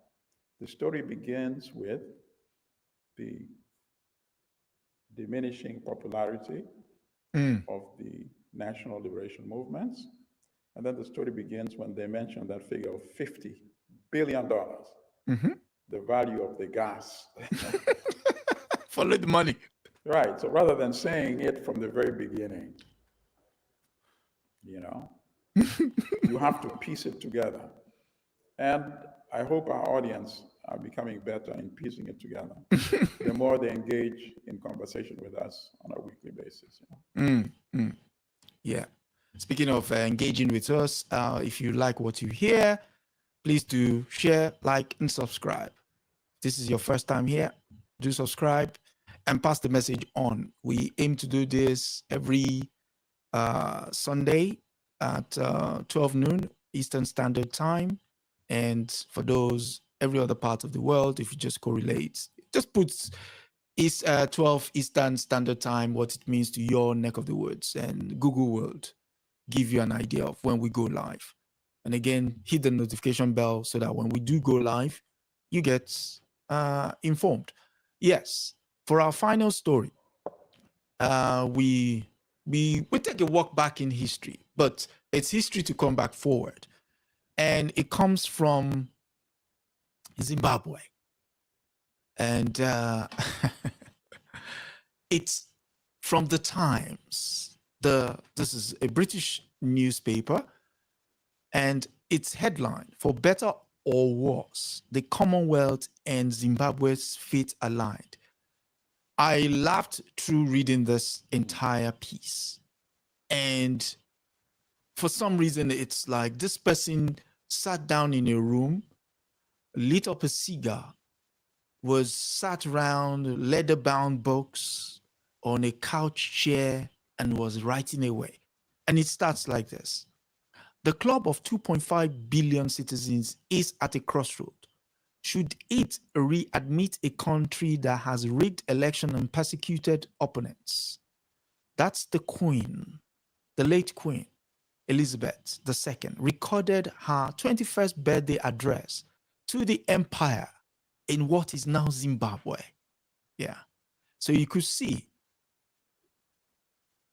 the story begins with the diminishing popularity of the national liberation movements, and then the story begins when they mention that figure of $50 billion, the value of the gas. Follow the money. Right. So rather than saying it from the very beginning, you have to piece it together. And I hope our audience are becoming better in piecing it together. The more they engage in conversation with us on a weekly basis. Yeah. Speaking of engaging with us, if you like what you hear, please do share, like, and subscribe. If this is your first time here, do subscribe and pass the message on. We aim to do this every Sunday at 12 noon Eastern Standard Time. And for those every other part of the world, if you just correlate, just puts 12 Eastern Standard Time, what it means to your neck of the woods, and Google will give you an idea of when we go live. And again, hit the notification bell so that when we do go live, you get informed. Yes, for our final story, we take a walk back in history, but it's history to come back forward. And it comes from Zimbabwe. And it's from the Times. This is a British newspaper, and its headline, "For better or worse, the Commonwealth and Zimbabwe's fate aligned." I laughed through reading this entire piece. And for some reason, it's like this person sat down in a room, lit up a cigar, was sat around leather-bound books on a couch chair, and was writing away. And it starts like this. The club of 2.5 billion citizens is at a crossroad. Should it readmit a country that has rigged election and persecuted opponents? That's the Queen, the late Queen Elizabeth II, recorded her 21st birthday address to the empire in what is now Zimbabwe. Yeah. So you could see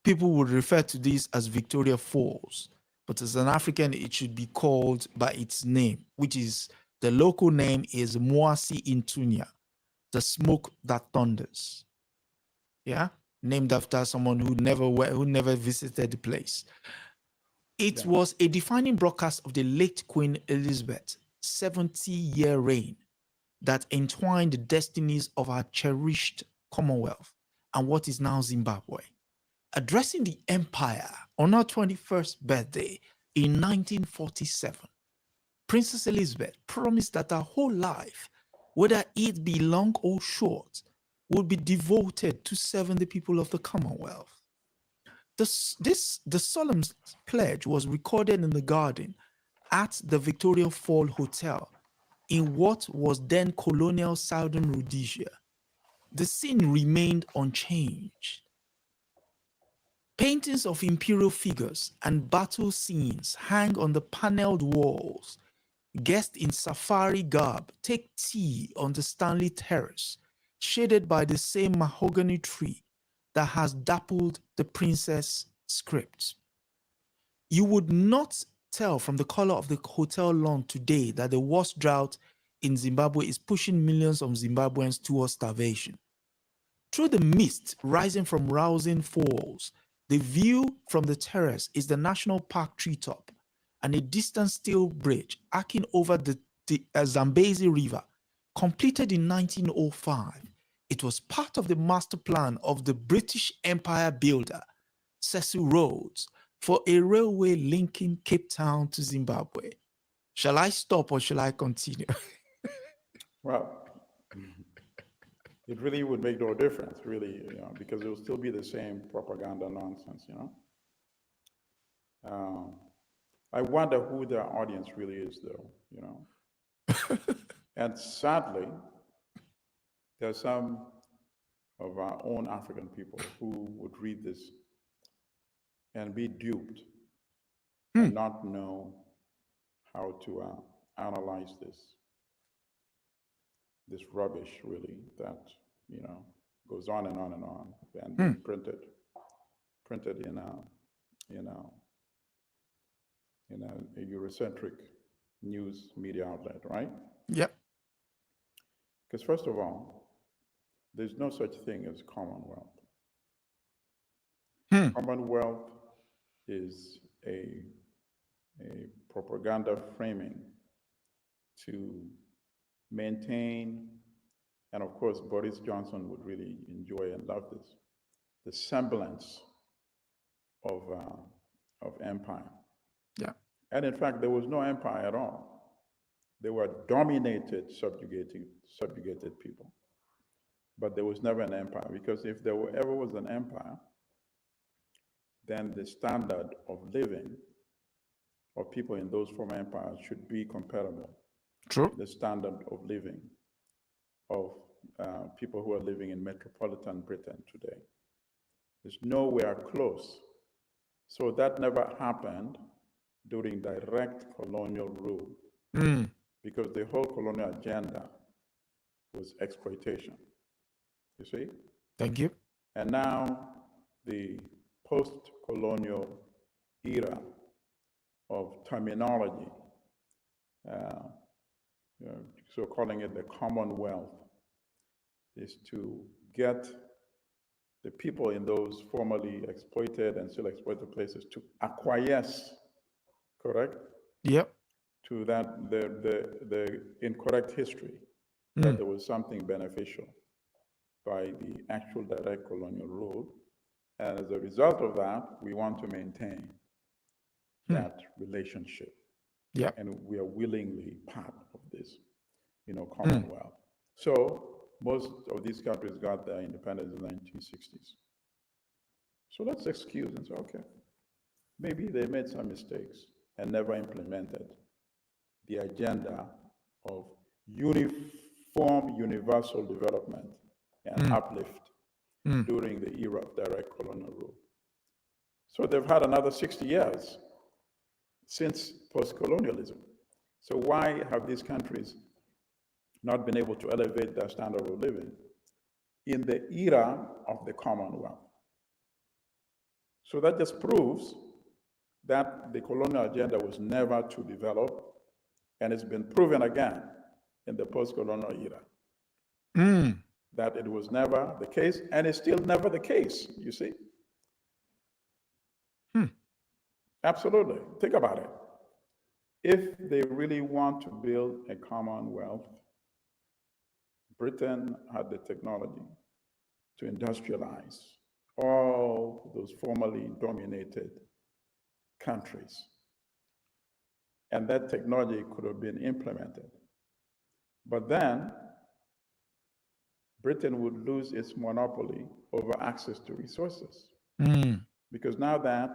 people would refer to this as Victoria Falls, but as an African, it should be called by its name, which is, the local name is Moasi Intunya, the smoke that thunders. Yeah, named after someone who never visited the place. It was a defining broadcast of the late Queen Elizabeth's 70-year reign, that entwined the destinies of our cherished Commonwealth and what is now Zimbabwe. Addressing the empire on her 21st birthday in 1947, Princess Elizabeth promised that her whole life, whether it be long or short, would be devoted to serving the people of the Commonwealth. The solemn pledge was recorded in the garden at the Victoria Fall Hotel in what was then Colonial Southern Rhodesia. The scene remained unchanged. Paintings of imperial figures and battle scenes hang on the paneled walls. Guests in safari garb take tea on the Stanley Terrace, shaded by the same mahogany tree that has dappled the princess script. You would not tell from the color of the hotel lawn today that the worst drought in Zimbabwe is pushing millions of Zimbabweans towards starvation. Through the mist rising from rousing falls, the view from the terrace is the National Park treetop and a distant steel bridge arcing over the Zambezi River, completed in 1905. It was part of the master plan of the British Empire builder, Cecil Rhodes, for a railway linking Cape Town to Zimbabwe. Shall I stop or shall I continue? Well, it really would make no difference, really, because it will still be the same propaganda nonsense, I wonder who their audience really is, though, And sadly, there are some of our own African people who would read this and be duped and not know how to analyze this rubbish, really, that goes on and on and on, and being printed in a Eurocentric news media outlet, right? Yep. Because first of all, there's no such thing as Commonwealth. Commonwealth is a propaganda framing to maintain, and of course Boris Johnson would really enjoy and love this, the semblance of empire. Yeah. And in fact, there was no empire at all. They were dominated, subjugated people. But there was never an empire, because if there ever was an empire, then the standard of living of people in those former empires should be comparable. True. The standard of living of people who are living in metropolitan Britain today is nowhere close. So that never happened during direct colonial rule, because the whole colonial agenda was exploitation. You see? Thank you. And now the post-colonial era of terminology, so calling it the Commonwealth, is to get the people in those formerly exploited and still exploited places to acquiesce, correct? Yep. To that, the incorrect history, that there was something beneficial by the actual direct colonial rule. And as a result of that, we want to maintain that relationship. Yeah. And we are willingly part of this, Commonwealth. So most of these countries got their independence in the 1960s. So let's excuse and say, okay, maybe they made some mistakes and never implemented the agenda of uniform universal development and uplift during the era of direct colonial rule. So they've had another 60 years since post-colonialism. So why have these countries not been able to elevate their standard of living in the era of the Commonwealth? So that just proves that the colonial agenda was never to develop, and it's been proven again in the post-colonial era that it was never the case, and it's still never the case, you see? Absolutely. Think about it. If they really want to build a Commonwealth, Britain had the technology to industrialize all those formerly dominated countries. And that technology could have been implemented. But then Britain would lose its monopoly over access to resources. Because now that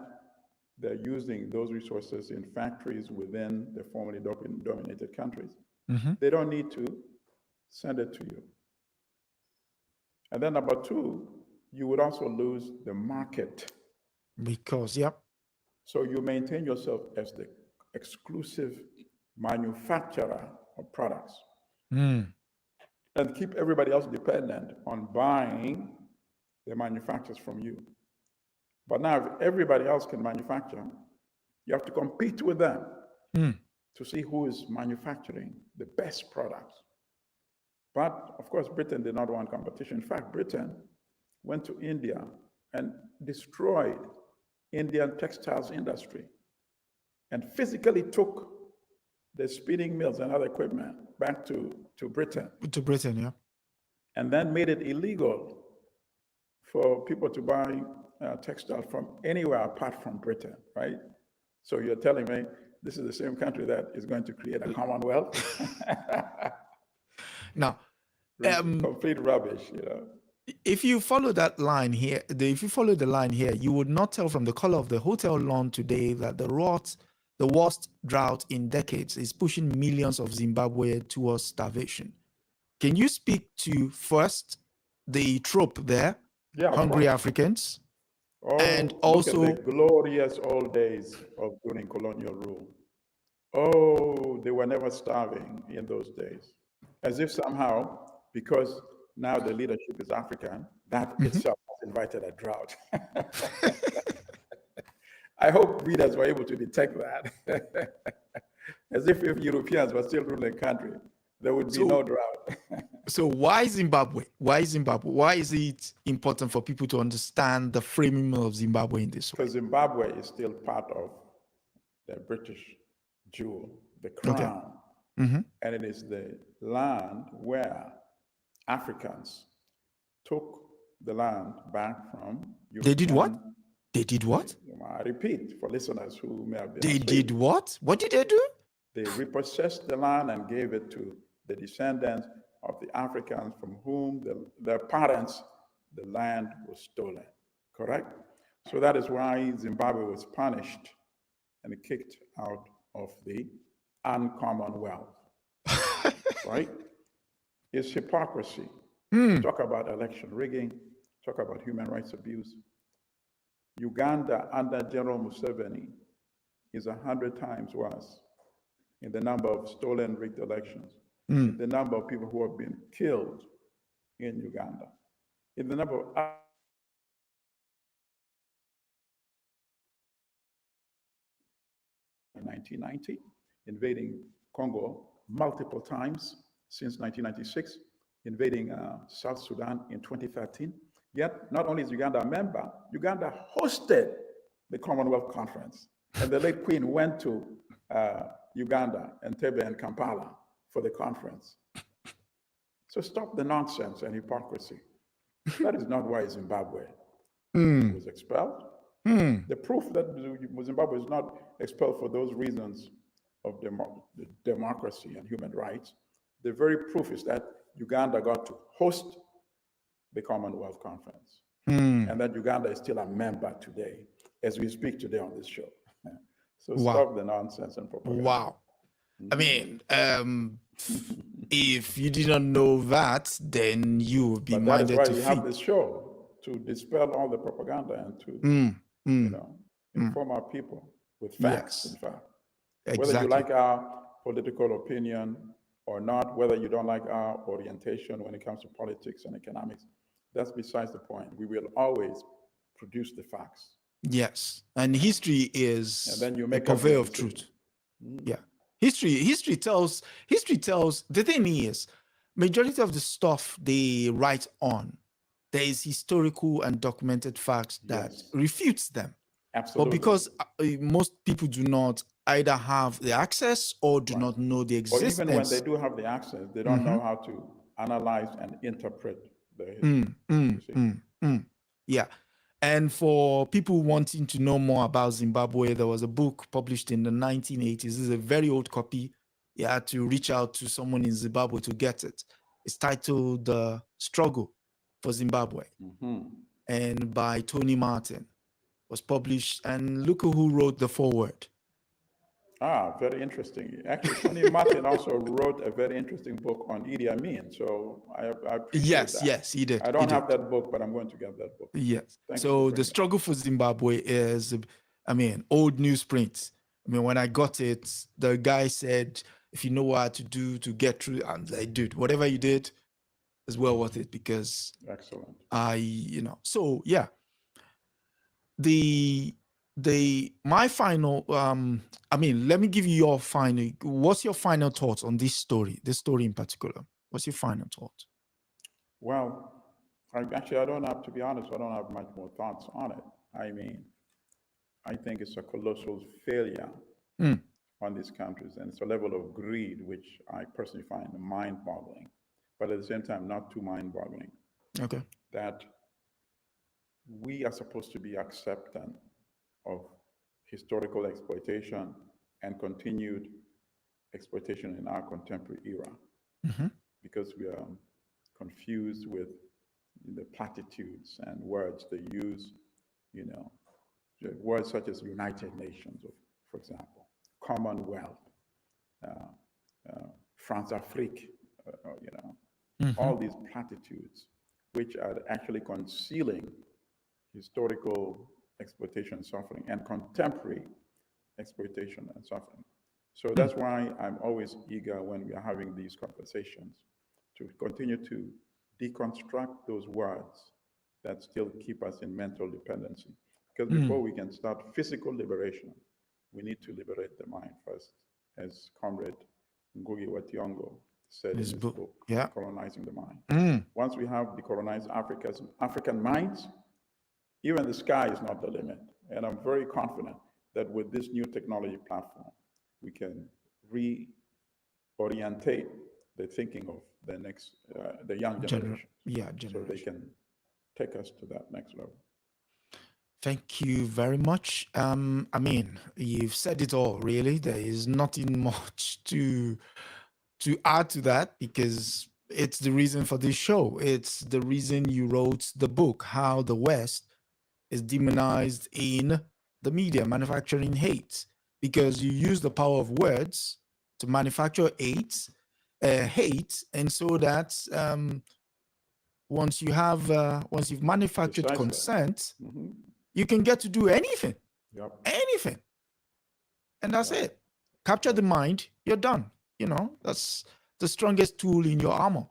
they're using those resources in factories within the formerly dominated countries, they don't need to send it to you. And then number two, you would also lose the market. Because, yep. So you maintain yourself as the exclusive manufacturer of products and keep everybody else dependent on buying the manufacturers from you. But now, if everybody else can manufacture, you have to compete with them to see who is manufacturing the best products. But of course, Britain did not want competition. In fact, Britain went to India and destroyed Indian textiles industry and physically took the spinning mills and other equipment back to Britain. To Britain, yeah. And then made it illegal for people to buy textiles from anywhere apart from Britain, right? So you're telling me this is the same country that is going to create a Commonwealth? Now, complete rubbish, you know. If you follow that line here, if you follow the line here, you would not tell from the color of the hotel lawn today that the worst drought in decades is pushing millions of Zimbabwe towards starvation. Can you speak to first the trope there, hungry Africans, and also the glorious old days of during colonial rule? Oh, they were never starving in those days, as if somehow because now the leadership is African, that itself has invited a drought. I hope readers were able to detect that. As if Europeans were still ruling the country, there would be no drought. So why Zimbabwe? Why Zimbabwe? Why is it important for people to understand the framing of Zimbabwe in this way? Because Zimbabwe is still part of the British jewel, the crown. And it is the land where Africans took the land back from European. They did what? They did what? I repeat for listeners who may have been They asleep. did what? What did they do? They repossessed the land and gave it to the descendants of the Africans from whom their parents, the land was stolen, correct? So that is why Zimbabwe was punished and kicked out of the Commonwealth, right? It's hypocrisy. Talk about election rigging, talk about human rights abuse. Uganda under General Museveni is 100 times worse in the number of stolen rigged elections, the number of people who have been killed in Uganda, in the number of 1990, invading Congo multiple times since 1996, invading South Sudan in 2013. Yet, not only is Uganda a member, Uganda hosted the Commonwealth Conference. And the late Queen went to Uganda, Entebbe and Kampala for the conference. So stop the nonsense and hypocrisy. That is not why Zimbabwe was expelled. The proof that Zimbabwe was not expelled for those reasons of democracy and human rights, the very proof is that Uganda got to host the Commonwealth Conference. And that Uganda is still a member today, as we speak today on this show. So stop the nonsense and propaganda. Wow. I mean, if you didn't know that, then you would be minded to That is why we have this show, to dispel all the propaganda and to, you know, inform our people with facts, in fact. Exactly. Whether you like our political opinion or not, whether you don't like our orientation when it comes to politics and economics, that's besides the point. We will always produce the facts. Yes, and history is and then you make a purveyor of truth. Yeah, history tells. The thing is, majority of the stuff they write on, there is historical and documented facts that refutes them. Absolutely. But because most people do not either have the access or do not know the existence. Or even when they do have the access, they don't know how to analyze and interpret the history. You see? Yeah. And for people wanting to know more about Zimbabwe, there was a book published in the 1980s. This is a very old copy. You had to reach out to someone in Zimbabwe to get it. It's titled The Struggle for Zimbabwe, and by Tony Martin. Was published, and look who wrote the foreword. Ah, very interesting. Actually, Tony Martin also wrote a very interesting book on Idi Amin. So I appreciate that. Yes, he did. I don't have that book, but I'm going to get that book. Yes. Thank so The Struggle for Zimbabwe is, I mean, old newsprint. I mean, when I got it, the guy said, if you know what to do to get through, and like, dude, whatever you did is well worth it, because excellent. So yeah. My final, I mean, let me give you your final. What's your final thoughts on this story in particular? What's your final thought? Well, I don't have, to be honest, I don't have much more thoughts on it. I mean, I think it's a colossal failure on these countries, and it's a level of greed which I personally find mind-boggling, but at the same time, not too mind-boggling. Okay. That we are supposed to be acceptant of historical exploitation and continued exploitation in our contemporary era, because we are confused with the platitudes and words they use, words such as United Nations, for example, Commonwealth, France Afrique, all these platitudes, which are actually concealing historical exploitation and suffering and contemporary exploitation and suffering. So that's why I'm always eager when we are having these conversations to continue to deconstruct those words that still keep us in mental dependency. Because before we can start physical liberation, we need to liberate the mind first, as Comrade Ngugi wa Thiong'o said in his book, Colonizing the Mind. Once we have decolonized African minds, even the sky is not the limit. And I'm very confident that with this new technology platform, we can reorientate the thinking of the next, the young generation. So they can take us to that next level. Thank you very much. I mean, you've said it all, really. There is nothing much to add to that, because it's the reason for this show. It's the reason you wrote the book, How the West is Demonized in the Media, Manufacturing Hate, because you use the power of words to manufacture hate, and so that once you've manufactured consent, you can get to do anything, anything, and that's it. Capture the mind, you're done. That's the strongest tool in your armor.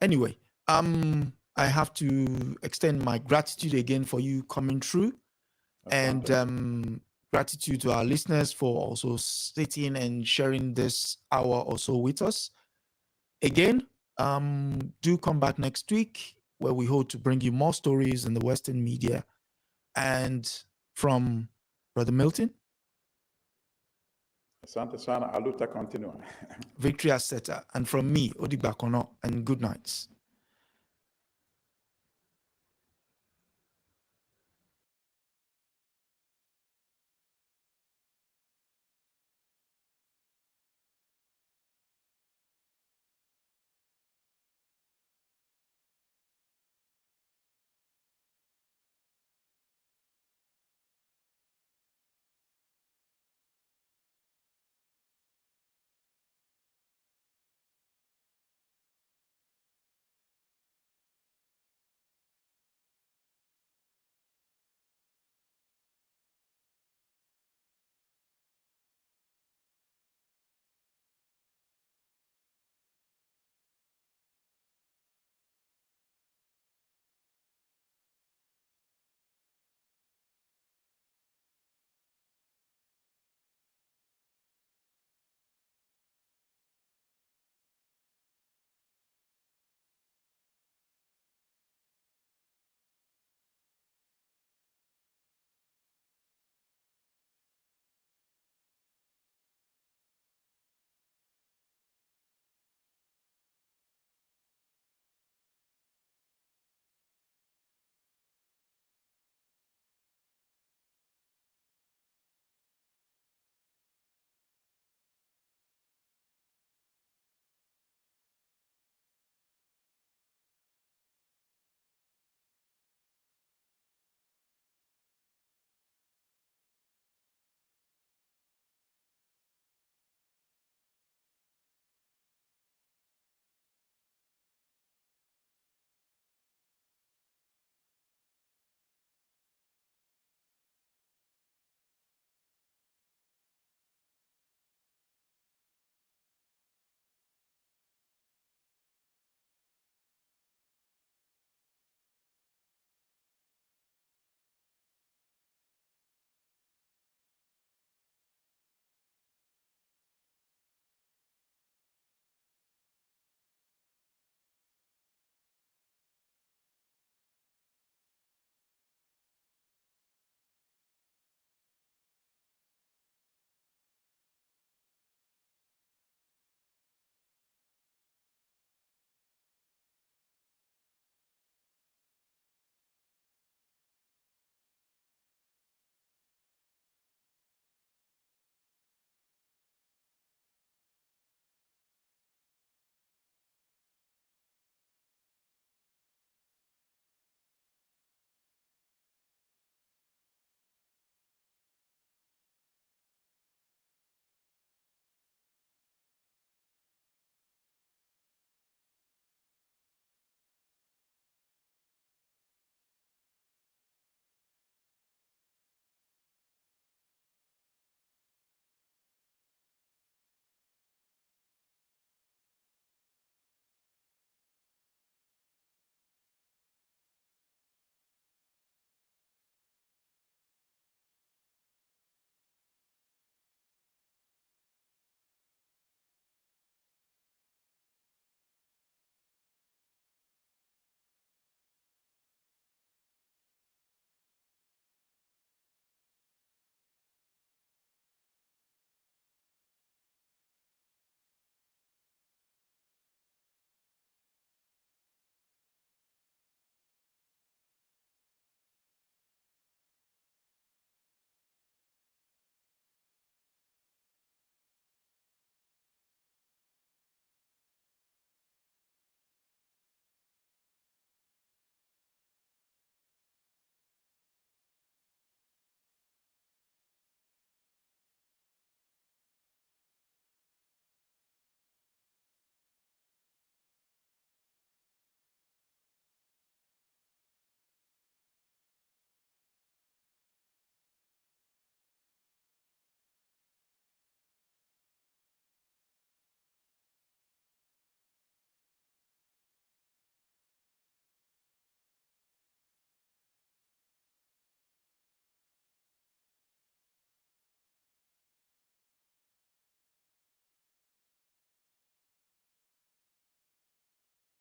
Anyway, I have to extend my gratitude again for you coming through, and gratitude to our listeners for also sitting and sharing this hour or so with us. Again, do come back next week, where we hope to bring you more stories in the Western media. And from Brother Milton, Asante sana, aluta continua. Victory Aseta, and from me, Odigbakono, and good nights.